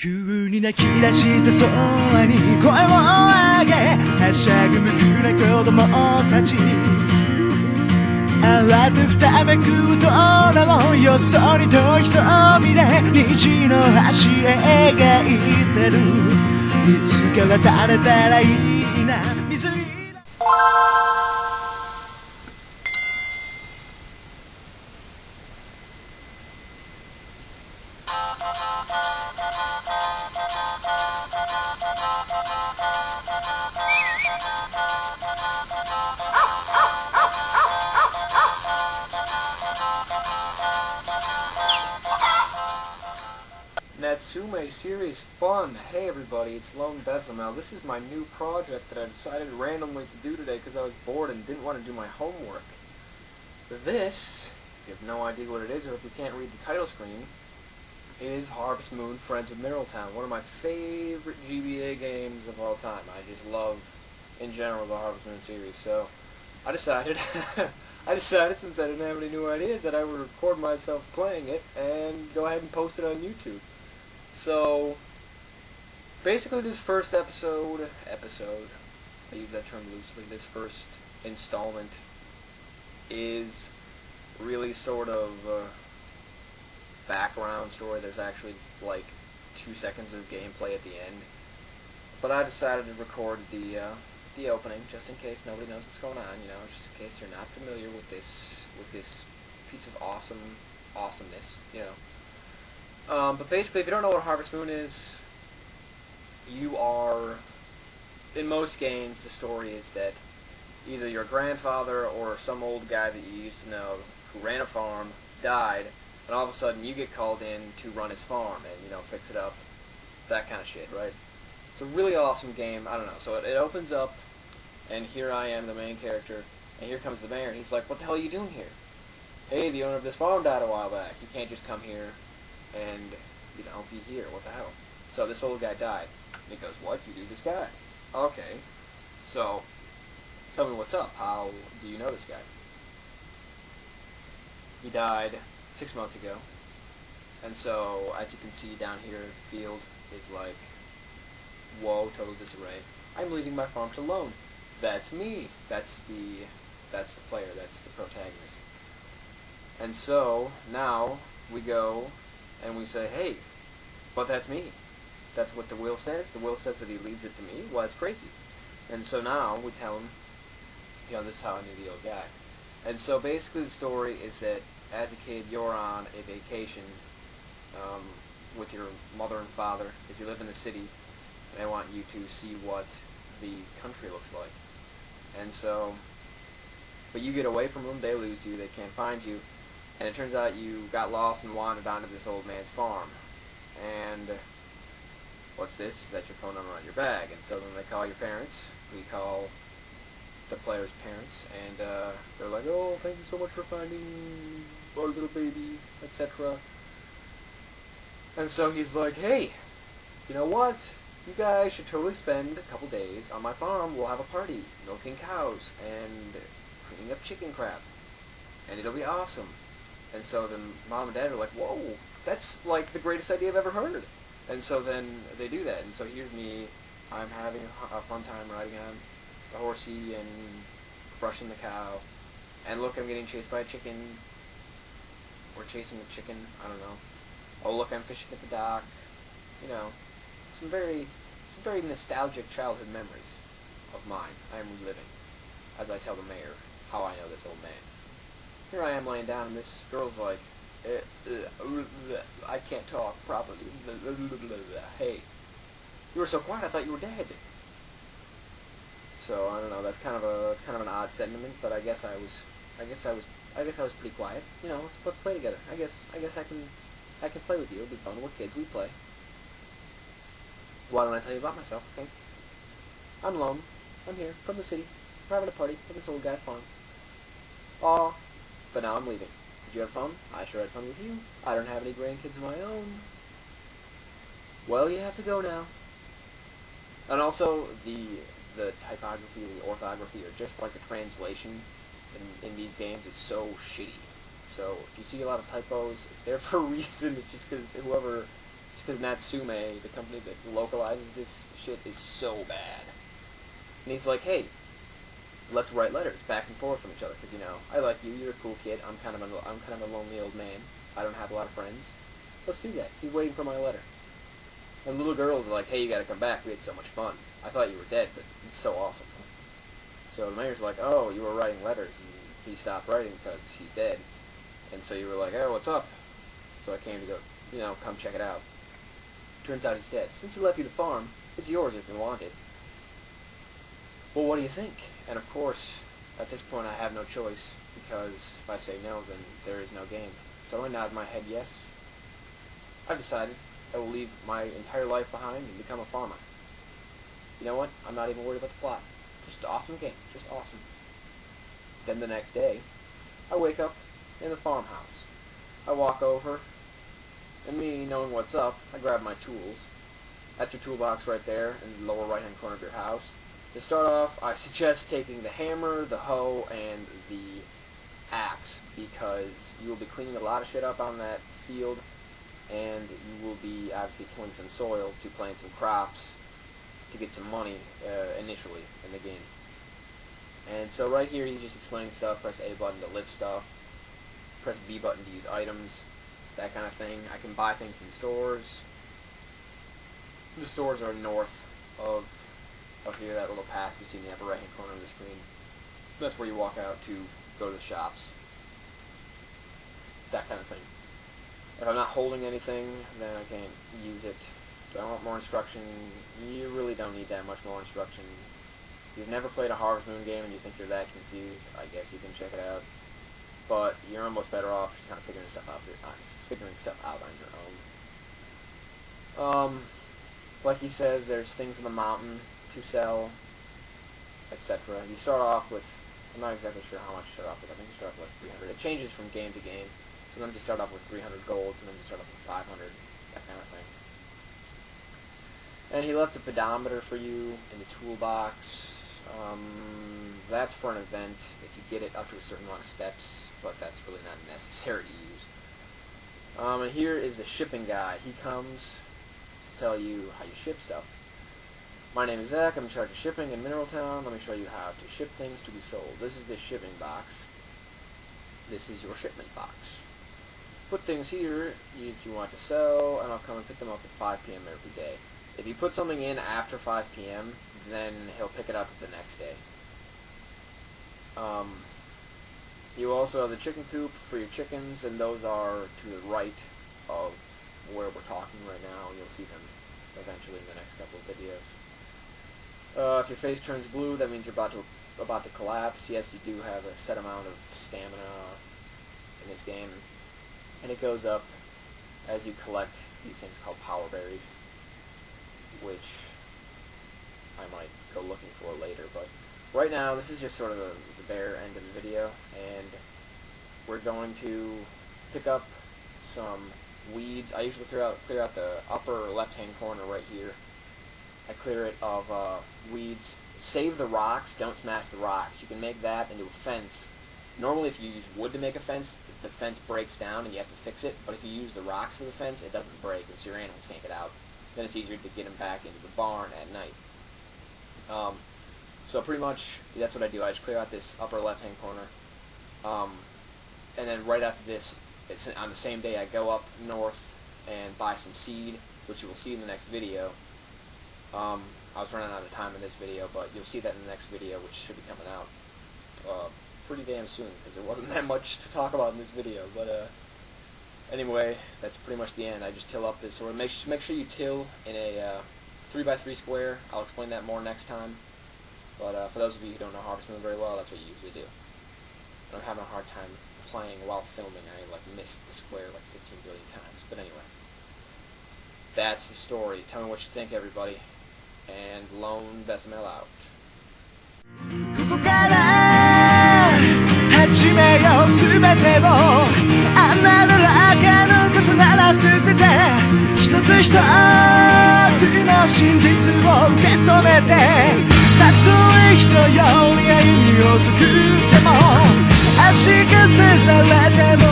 急に泣き出した空に声を上げはしゃぐ無垢な子供たち慌てふためく空をよそに遠い瞳で虹の橋描いてるいつか渡れたらいいな水色Natsume series fun. Hey everybody, it's LoneBesamell. This is my new project that I decided randomly to do today because I was bored and didn't want to do my homework. This, if you have no idea what it is or if you can't read the title screen, is Harvest Moon Friends of Middletown, one of my favorite GBA games of all time. I just love, in general, the Harvest Moon series. So I decided, since I didn't have any new ideas, that I would record myself playing it and go ahead and post it on YouTube. So, basically this first episode, I use that term loosely, this first installment is really sort of a background story. There's actually like 2 seconds of gameplay at the end. But I decided to record the opening, just in case nobody knows what's going on, you know, just in case you're not familiar with this piece of awesomeness, you know. But basically, if you don't know what Harvest Moon is, you are, in most games, the story is that either your grandfather or some old guy that you used to know who ran a farm died, and all of a sudden you get called in to run his farm and, you know, fix it up, that kind of shit, right? It's a really awesome game. I don't know. So it opens up, and here I am, the main character, and here comes the mayor, and he's like, "What the hell are you doing here? Hey, the owner of this farm died a while back. You can't just come here and, you know, be here. What the hell?" So this old guy died. And he goes, "What? You knew this guy? Okay. So, tell me what's up. How do you know this guy?" He died 6 months ago. And so, as you can see down here, the field is like, whoa, total disarray. I'm leaving my farm to Lone. That's me. That's the player. That's the protagonist. And so, now, we go and we say, "Hey, but that's me. That's what the will says. The will says that he leaves it to me. Well, that's crazy." And so now we tell him, you know, this is how I knew the old guy. And so basically the story is that as a kid you're on a vacation with your mother and father because you live in the city and they want you to see what the country looks like. And so, but you get away from them, they lose you, they can't find you. And it turns out you got lost and wandered onto this old man's farm. And what's this? Is that your phone number on your bag? And so then they call your parents. We call the player's parents. And they're like, "Oh, thank you so much for finding our little baby," etc. And so he's like, "Hey, you know what? You guys should totally spend a couple days on my farm. We'll have a party, milking cows, and cleaning up chicken crap. And it'll be awesome." And so then mom and dad are like, "Whoa, that's like the greatest idea I've ever heard." And so then they do that. And so here's me, I'm having a fun time riding on the horsey and brushing the cow. And look, I'm getting chased by a chicken. Or chasing a chicken, I don't know. Oh, look, I'm fishing at the dock. You know, some very nostalgic childhood memories of mine I am reliving as I tell the mayor how I know this old man. Here I am laying down, and this girl's like, "I can't talk properly. Hey, you were so quiet. I thought you were dead." So I don't know. That's kind of an odd sentiment, but I guess I was pretty quiet. You know, let's play together. I guess I can play with you. It'll be fun. We're kids. We play. Why don't I tell you about myself? Okay. I'm Lone. I'm here from the city. We're having a party at this old guy's farm. Aw. But now I'm leaving. Did you have fun? I sure had fun with you. I don't have any grandkids of my own. Well, you have to go now. And also, the typography, the orthography, or just like the translation in these games is so shitty. So if you see a lot of typos, it's there for a reason. It's just because whoever because Natsume, the company that localizes this shit, is so bad. And he's like, hey, let's write letters back and forth from each other, because, you know, I like you, you're a cool kid, I'm kind of a lonely old man, I don't have a lot of friends. Let's do that. He's waiting for my letter. And little girls are like, hey, you gotta come back, we had so much fun. I thought you were dead, but it's so awesome. So the mayor's like, oh, you were writing letters, and he stopped writing because he's dead. And so you were like, oh, what's up? So I came to go, you know, come check it out. Turns out he's dead. Since he left you the farm, it's yours if you want it. Well, what do you think? And of course, at this point I have no choice, because if I say no, then there is no game. So I nod my head yes. I've decided I will leave my entire life behind and become a farmer. You know what? I'm not even worried about the plot. Just an awesome game. Just awesome. Then the next day, I wake up in the farmhouse. I walk over, and me knowing what's up, I grab my tools. That's your toolbox right there in the lower right-hand corner of your house. To start off, I suggest taking the hammer, the hoe, and the axe, because you will be cleaning a lot of shit up on that field, and you will be obviously tilling some soil to plant some crops to get some money initially in the game. And so right here he's just explaining stuff. Press A button to lift stuff, press B button to use items, that kind of thing. I can buy things in stores. The stores are north of here, that little path you see in the upper right hand corner of the screen. That's where you walk out to go to the shops. That kind of thing. If I'm not holding anything, then I can't use it. Do I want more instruction? You really don't need that much more instruction. If you've never played a Harvest Moon game and you think you're that confused, I guess you can check it out. But you're almost better off just kind of figuring stuff out on your own. Like he says, there's things on the mountain to sell, etc. You start off with, I'm not exactly sure how much you start off with. I think you start off with like 300. It changes from game to game. Sometimes you start off with 300 golds, and then you start off with 500, that kind of thing. And he left a pedometer for you in the toolbox. That's for an event if you get it up to a certain amount of steps, but that's really not necessary to use. And here is the shipping guy. He comes to tell you how you ship stuff. My name is Zach. I'm in charge of shipping in Mineral Town. Let me show you how to ship things to be sold. This is the shipping box. This is your shipment box. Put things here if you want to sell, and I'll come and pick them up at 5 p.m. every day. If you put something in after 5 p.m., then he'll pick it up the next day. You also have the chicken coop for your chickens, and those are to the right of where we're talking right now. You'll see them eventually in the next couple of videos. If your face turns blue, that means you're about to collapse. Yes, you do have a set amount of stamina in this game, and it goes up as you collect these things called power berries, which I might go looking for later. But right now, this is just sort of the bare end of the video, and we're going to pick up some weeds. I usually clear out the upper left-hand corner right here. I clear it of weeds. Save the rocks, don't smash the rocks. You can make that into a fence. Normally if you use wood to make a fence, the fence breaks down and you have to fix it, but if you use the rocks for the fence, it doesn't break, and so your animals can't get out. Then it's easier to get them back into the barn at night. So pretty much, that's what I do. I just clear out this upper left-hand corner. And then right after this, it's on the same day I go up north and buy some seed, which you will see in the next video. I was running out of time in this video, but you'll see that in the next video, which should be coming out pretty damn soon, because there wasn't that much to talk about in this video. But anyway, that's pretty much the end. I just till up this sort of, make sure you till in a 3x3 square. I'll explain that more next time. But for those of you who don't know Harvest Moon very well, that's what you usually do. I'm having a hard time playing while filming. I missed the square like 15 billion times. But anyway, that's the story. Tell me what you think, everybody. And LoneBesamell out. ここから始めようすべてをあんなだらけの重なら捨てて一つ一つの真実を受け止めてたとえ人より歩みを救っても足かせされても